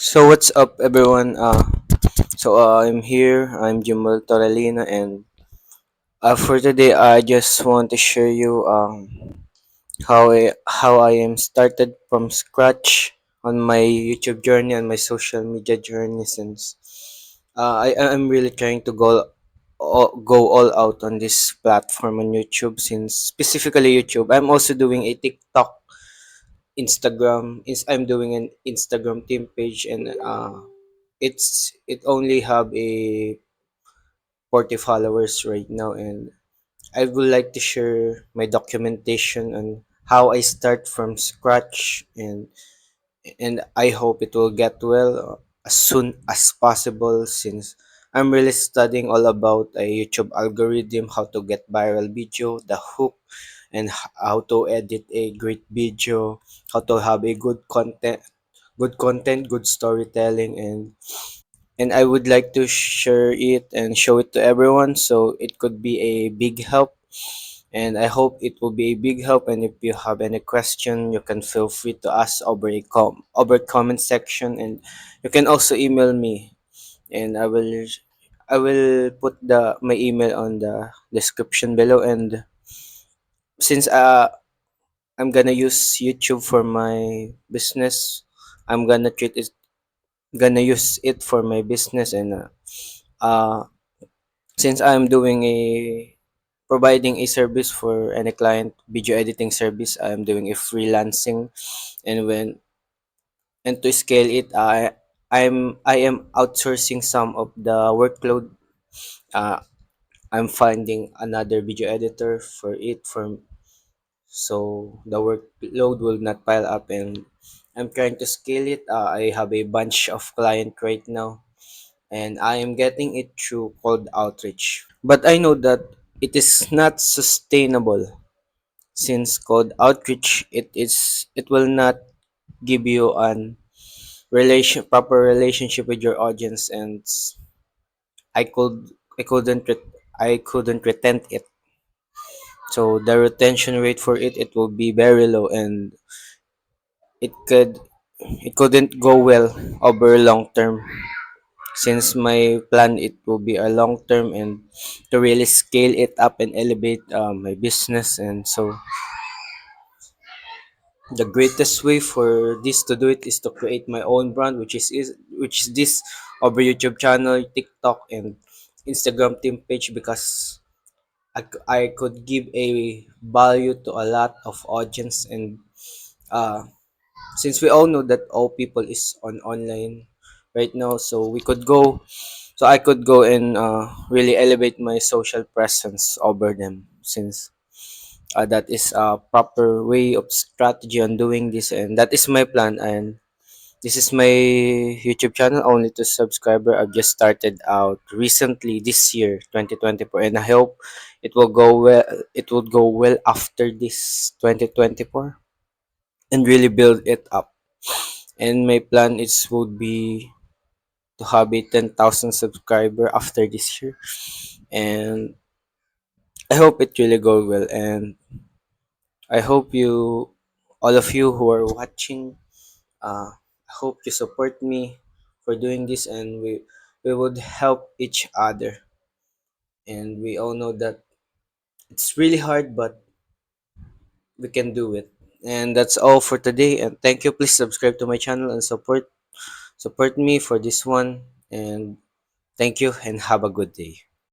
So what's up, everyone? I'm here. I'm Jamal Toralina, and for today, I just want to share you how I am started from scratch on my YouTube journey and my social media journey since I'm really trying to go all out on this platform on YouTube, since specifically YouTube. I'm also doing a TikTok, Instagram. I'm doing an Instagram team page, and it only have a 40 followers right now, and I would like to share my documentation on how I start from scratch, and I hope it will get well as soon as possible, since I'm really studying all about a YouTube algorithm, how to get viral video, the hook, and how to edit a great video, how to have a good content, good storytelling, and I would like to share it and show it to everyone, so it could be a big help. And I hope it will be a big help. And if you have any question, you can feel free to ask over comment section, and you can also email me, and I will put the my email on the description below. And since I'm gonna use YouTube for my business, I'm gonna use it for my business, and uh since I'm doing a providing a service for any client, video editing service, I'm doing a freelancing. And when and to scale it, I am outsourcing some of the workload. uh, I'm finding another video editor for it, so the workload will not pile up, and I'm trying to scale it. I have a bunch of client right now, and I am getting it through cold outreach. But I know that it is not sustainable, since cold outreach, it will not give you an proper relationship with your audience, and I could I couldn't retain it. So the retention rate for it will be very low, and it couldn't go well over long term, since my plan it will be a long term, and to really scale it up and elevate my business. And so the greatest way for this to do it is to create my own brand, which is this over YouTube channel, TikTok, and Instagram team page, because I could give a value to a lot of audience. And uh, since we all know that all people is on online right now, so I could go and really elevate my social presence over them, since that is a proper way of strategy on doing this, and that is my plan. And this is my YouTube channel, only to subscriber. I've just started out recently this year, 2024, and I hope it will go well. It will go well after this 2024, and really build it up. And my plan is would be to have a 10,000 subscriber after this year, and I hope it really go well. And I hope all of you who are watching, I hope you support me for doing this, and we would help each other. And we all know that it's really hard, but we can do it. And that's all for today. And thank you. Please subscribe to my channel and support me for this one. And thank you, and have a good day.